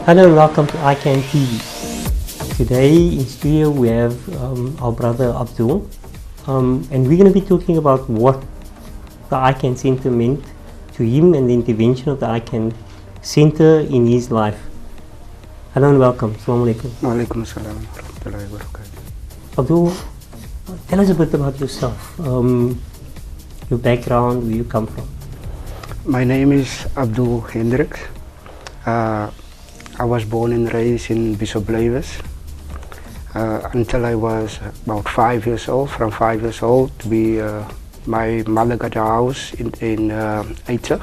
Hello and welcome to ICANN TV. Today in studio we have our brother Abdul, and we're going to be talking about what the ICANN Center meant to him and the intervention of the ICANN Center in his life. Hello and welcome. Assalamu alaikum. Wa alaikum assalam wa rahmatullahi wa barakatuh. Abdul, tell us a bit about yourself, your background, where you come from. My name is Abdul Hendricks. I was born and raised in Bishop Blavis until I was about 5 years old. From 5 years old, my mother got a house in Uitzig,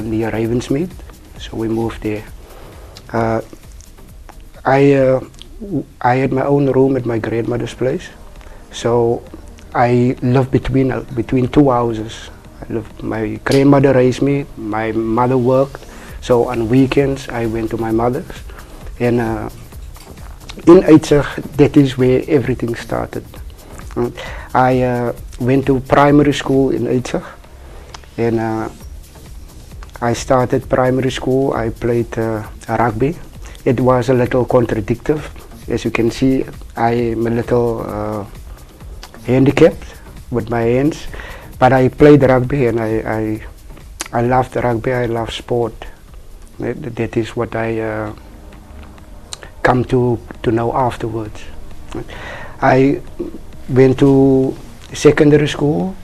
near Ravensmead, so we moved there. I had my own room at my grandmother's place, so I lived between two houses. My grandmother raised me, my mother worked, so on weekends I went to my mother's, and in Uitzig, that is where everything started. I went to primary school in Uitzig, and I started primary school. I played rugby. It was a little contradictory. As you can see, I am a little handicapped with my hands, but I played rugby, and I loved rugby. I love sport. That is what I come to know afterwards. I went to secondary school,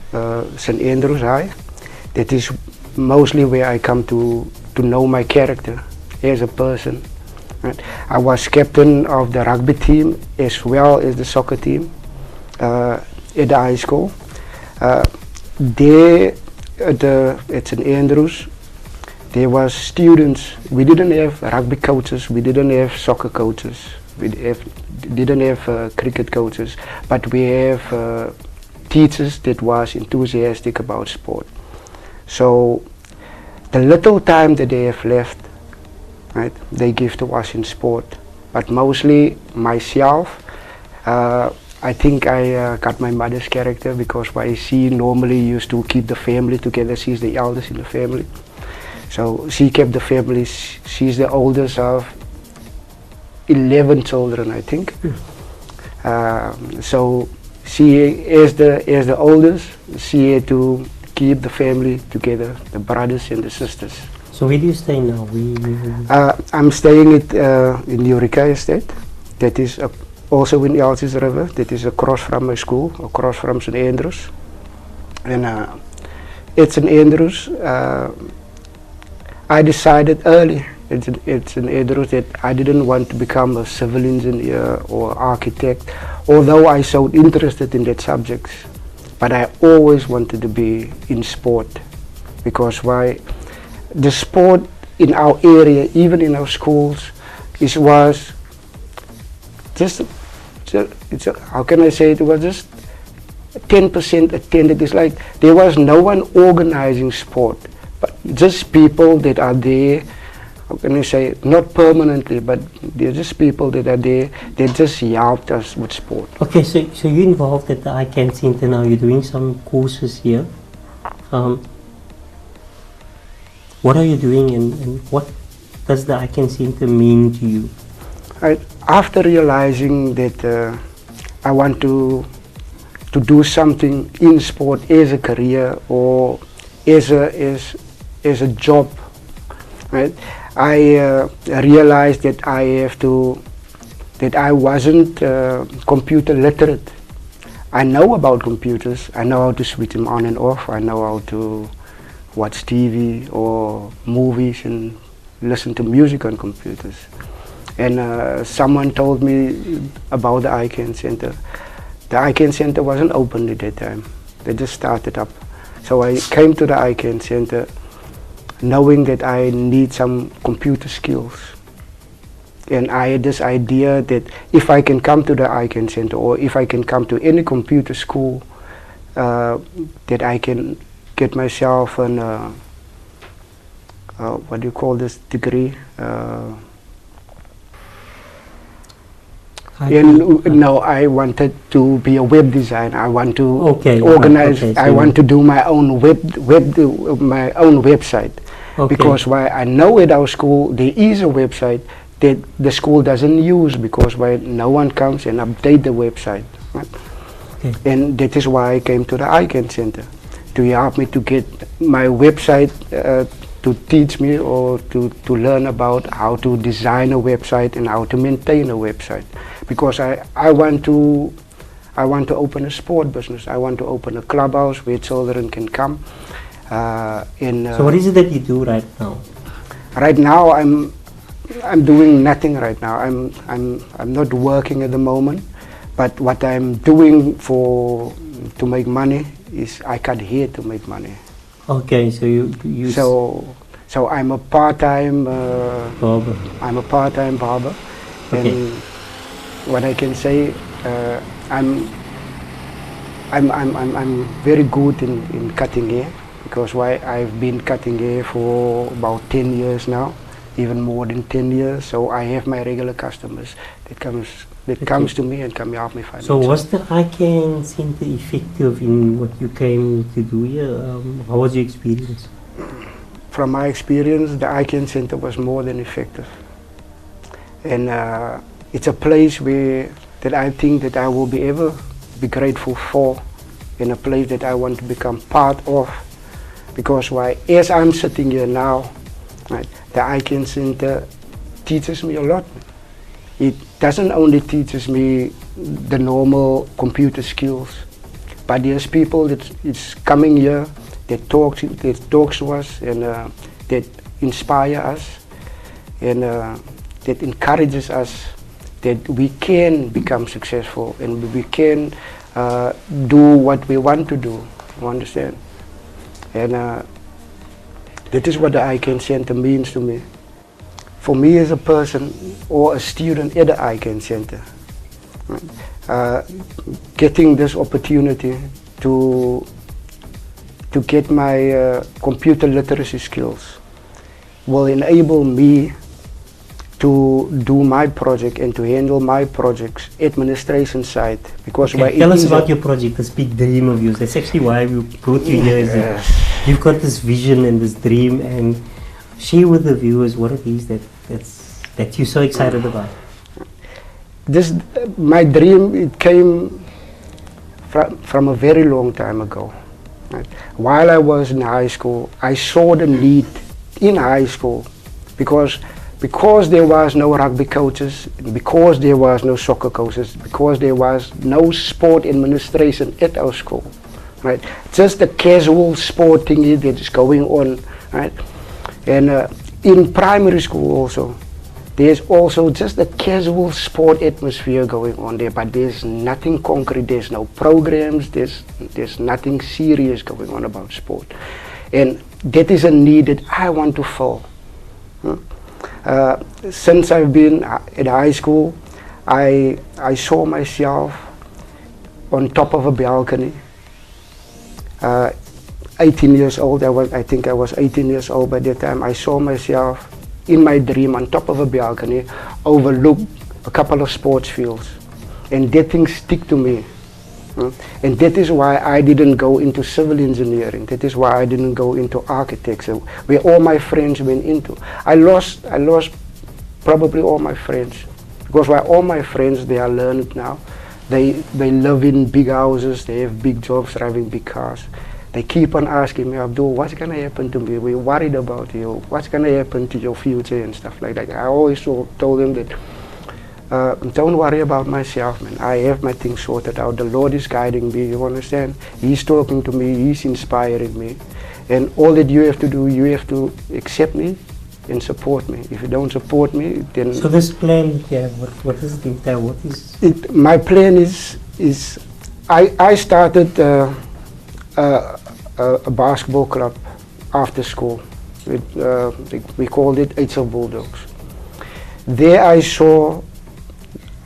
St. Andrews High. That is mostly where I come to know my character as a person. I was captain of the rugby team as well as the soccer team at the high school. There at St. Andrews, there was students. We didn't have rugby coaches, we didn't have soccer coaches, we didn't have cricket coaches, but we have teachers that was enthusiastic about sport. So the little time that they have left, right, they give to us in sport. But mostly myself, I think I got my mother's character, because she normally used to keep the family together. She's the eldest in the family. So she kept the family. She's the oldest of 11 children, I think. So she, as the oldest, she had to keep the family together, the brothers and the sisters. So where do you stay now? I'm staying in the Eureka Estate. That is also in Elsis River. That is across from my school, across from St. Andrews. And at St. Andrews, I decided early at St. Andrews that I didn't want to become a civil engineer or architect, although I so interested in that subjects. But I always wanted to be in sport, because the sport in our area, even in our schools, was just how can I say it? It was just 10% attended. It's like there was no one organizing sport, but just people that are there. How can I say it? Not permanently, but they're just people that are there. They just helped us with sport. Okay, so you're involved at the ICANN Center now. You're doing some courses here. What are you doing, and what does the ICANN Center mean to you? After realizing that I want to do something in sport as a career or as a job, right? I realized that I wasn't computer literate. I know about computers. I know how to switch them on and off. I know how to watch TV or movies and listen to music on computers. And someone told me about the ICANN Center. The ICANN Center wasn't open at that time. They just started up. So I came to the ICANN Center knowing that I need some computer skills. And I had this idea that if I can come to the ICANN Center, or if I can come to any computer school, that I can get myself an, what do you call this degree? No, I wanted to be a web designer. I want to organize. I want to do my own my own website. Okay. Because why I know at our school there is a website that the school doesn't use, because why no one comes and update the website. Right? Okay. And that is why I came to the ICANN Center, to help me to get my website, to teach me or to learn about how to design a website and how to maintain a website. Because I want to open a sport business. I want to open a clubhouse where children can come. So what is it that you do right now? Right now I'm doing nothing right now. I'm not working at the moment, but what I'm doing to make money is I cut hair to make money. Okay, so you so I'm a part-time barber. I'm a part-time barber, Okay. and what I can say, I'm very good in cutting hair, because why I've been cutting hair for about 10 years now, even more than 10 years. So I have my regular customers that comes to me and come help me find. So was the ICANN Center effective in what you came to do here? How was your experience? From my experience, the ICANN Center was more than effective, and it's a place that I think that I will ever be grateful for, and a place that I want to become part of, because why, as I'm sitting here now, right, the ICANN Center teaches me a lot. It doesn't only teaches me the normal computer skills, but there's people that is coming here that talks to us, and that inspire us, and that encourages us that we can become successful and we can do what we want to do. You understand? And that is what the ICANN Center means to me. For me as a person or a student at the ICANN Center, getting this opportunity to get my computer literacy skills will enable me to do my project and to handle my projects administration side. Because Okay, tell us about your project, this big dream of yours. That's actually why we brought you here. Is that you've got this vision and this dream, and share with the viewers what it is that you're so excited about. My dream, it came from a very long time ago. Right? While I was in high school, I saw the need in high school, because there was no rugby coaches, because there was no soccer coaches, because there was no sport administration at our school, right? Just the casual sport thingy that is going on, right? And in primary school also, there's also just a casual sport atmosphere going on there, but there's nothing concrete, there's no programs, there's nothing serious going on about sport. And that is a need that I want to fill. Since I've been at high school, I saw myself on top of a balcony. 18 years old, I think I was 18 years old by that time. I saw myself in my dream on top of a balcony, overlook a couple of sports fields, and that thing stick to me. And that is why I didn't go into civil engineering. That is why I didn't go into architecture, where all my friends went into. I lost probably all my friends, because why, all my friends, they are learned now. They live in big houses, they have big jobs, driving big cars. They keep on asking me, Abdul, what's going to happen to me? We're worried about you. What's going to happen to your future and stuff like that. I always told them that, don't worry about myself, man. I have my things sorted out. The Lord is guiding me, you understand? He's talking to me, He's inspiring me. And all that you have to do, you have to accept me and support me. If you don't support me, then... So this plan, yeah, what does it entail? What is... My plan is I started a basketball club after school. We called it HL Bulldogs. There I saw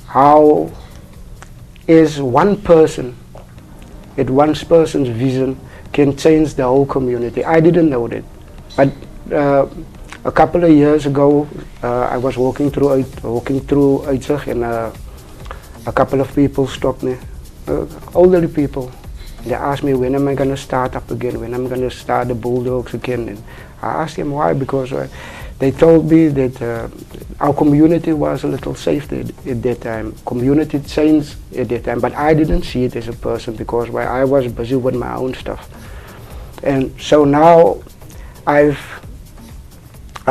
how is one person, at one person's vision, can change the whole community. I didn't know that, but a couple of years ago, I was walking through Uitzig, and a couple of people stopped me, elderly people, They asked me when am I going to start up again, when I'm going to start the Bulldogs again. And I asked them why, because they told me that our community was a little safe at that time. Community changed at that time, but I didn't see it as a person because I was busy with my own stuff. And so now I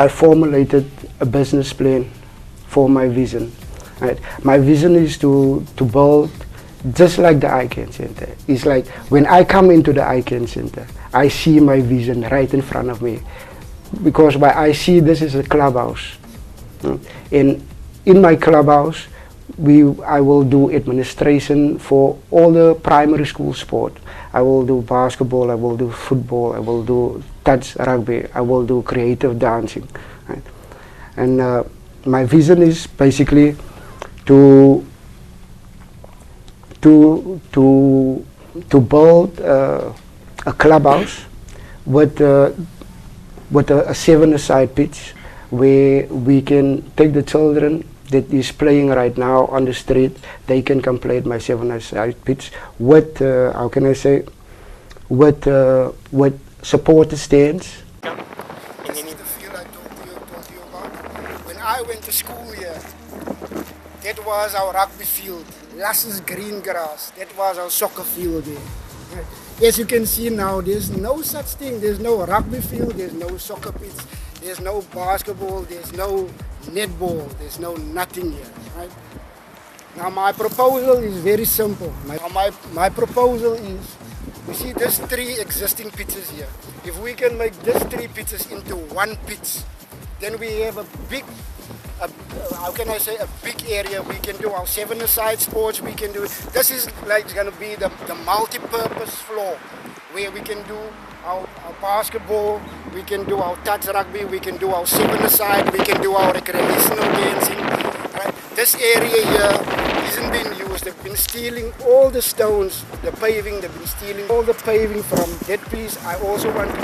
formulated a business plan for my vision. Right? My vision is to build just like the ICANN Center. It's like when I come into the ICANN Center, I see my vision right in front of me. Because I see this is a clubhouse. And in my clubhouse, I will do administration for all the primary school sport. I will do basketball, I will do football, I will do touch rugby, I will do creative dancing. Right? And my vision is basically to build a clubhouse with a 7-a-side pitch where we can take the children that is playing right now on the street, they can come play at my 7-a-side pitch with, how can I say, with supporter stands. This is the field I told you about. When I went to school here, that was our rugby field. Lasses green grass, that was our soccer field there. As you can see now, there's no such thing. There's no rugby field, there's no soccer pitch, there's no basketball, there's no netball, there's no nothing here. Right? Now my proposal is very simple. My proposal is, you see these 3 existing pitches here. If we can make these 3 pitches into one pitch, then we have a big, how can I say, a big area. We can do our 7-a-side sports, we can do, this is like going to be the multi-purpose floor where we can do our basketball, we can do our touch rugby, we can do our 7-a-side, we can do our recreational dancing. Right? This area here isn't being used. They've been stealing all the stones, the paving, they've been stealing all the paving from that piece. I also want to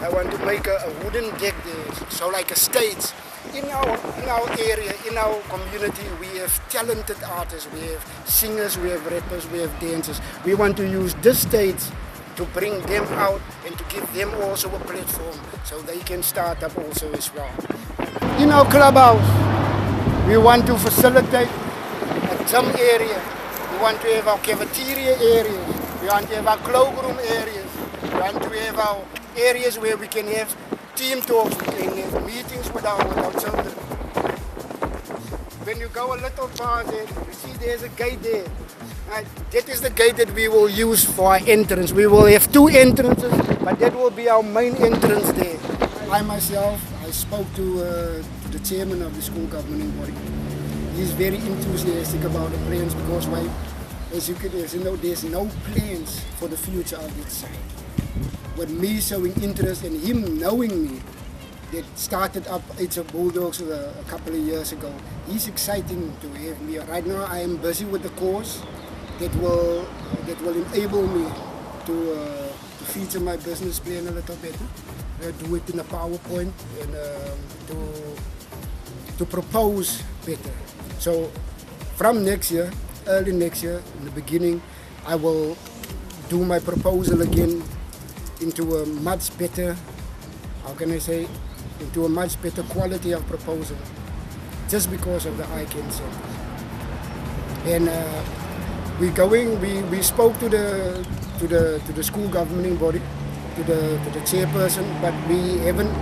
I want to make a wooden deck there, so like a stage. In our area, in our community, we have talented artists, we have singers, we have rappers, we have dancers. We want to use this stage to bring them out and to give them also a platform so they can start up also as well. In our clubhouse, we want to facilitate a gym area. We want to have our cafeteria areas. We want to have our cloakroom areas. We want to have our areas where we can have team talks, we can have meetings with our children. When you go a little far there, you see there's a gate there. Right? That is the gate that we will use for our entrance. We will have 2 entrances, but that will be our main entrance there. I myself, I spoke to the chairman of the school governing body. He's very enthusiastic about the plans because as you know, there's no plans for the future of this site. With me showing interest and him knowing me, that started up HF Bulldogs a couple of years ago. He's exciting to have me. Right now I am busy with the course that will enable me to feature my business plan a little better, do it in a PowerPoint and to propose better. So from next year, early next year, in the beginning, I will do my proposal again into a much better, how can I say, into a much better quality of proposal, just because of the ICANN Center. And we spoke to the school governing body, to the chairperson, but we haven't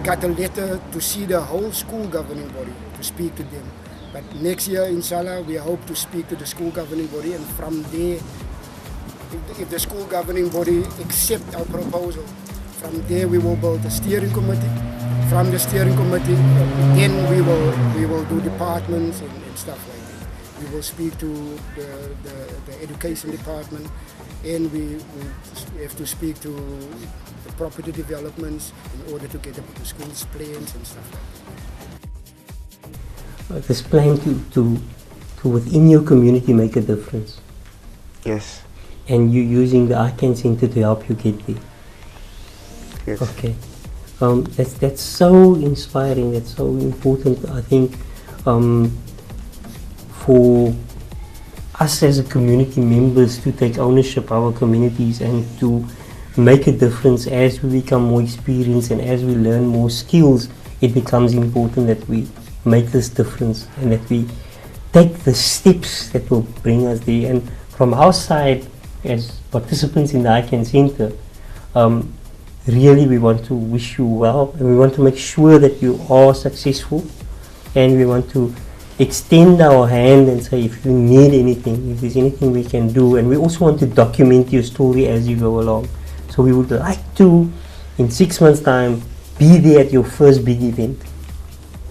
got a letter to see the whole school governing body, to speak to them. But next year, inshallah, we hope to speak to the school governing body, and from there, if the school governing body accept our proposal, from there we will build a steering committee. From the steering committee, then we will do departments and stuff like that. We will speak to the education department, and we have to speak to the property developments in order to get up the school's plans and stuff like that. This plan to within your community make a difference. Yes. And you using the ICANN Center to help you get there. Yes. Okay. That's so inspiring, that's so important, I think, for us as a community members to take ownership of our communities and to make a difference as we become more experienced and as we learn more skills. It becomes important that we make this difference and that we take the steps that will bring us there. And from our side, as participants in the ICANN Center, really we want to wish you well, and we want to make sure that you are successful, and we want to extend our hand and say if you need anything, if there's anything we can do, and we also want to document your story as you go along. So we would like to, in 6 months' time, be there at your first big event.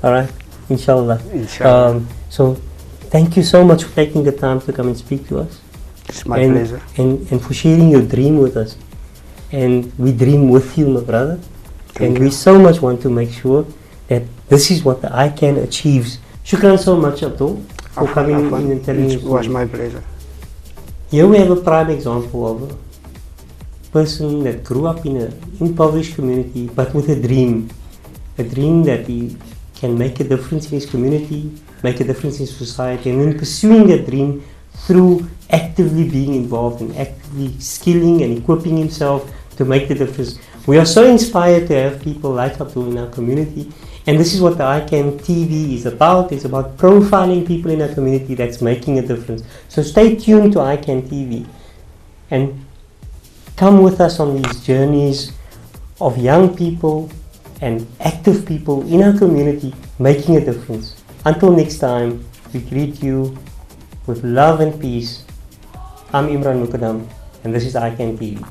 All right, inshallah. Inshallah. So thank you so much for taking the time to come and speak to us. It's my pleasure. And for sharing your dream with us. And we dream with you, my brother. Thank We you. so much want to make sure that this is what the ICANN achieves. Shukran so much, Abdul, for coming in and telling It us. was my pleasure. Here we have a prime example of a person that grew up in an impoverished community, but with a dream that he can make a difference in his community, make a difference in society, and then pursuing that dream through actively being involved and actively skilling and equipping himself to make the difference. We are so inspired to have people like Abdul in our community, and this is what the ICANN TV is about. It's about profiling people in our community that's making a difference. So stay tuned to ICANN TV and come with us on these journeys of young people and active people in our community making a difference. Until next time, we greet you with love and peace. I'm Imran Mukadam, and this is ICANN TV.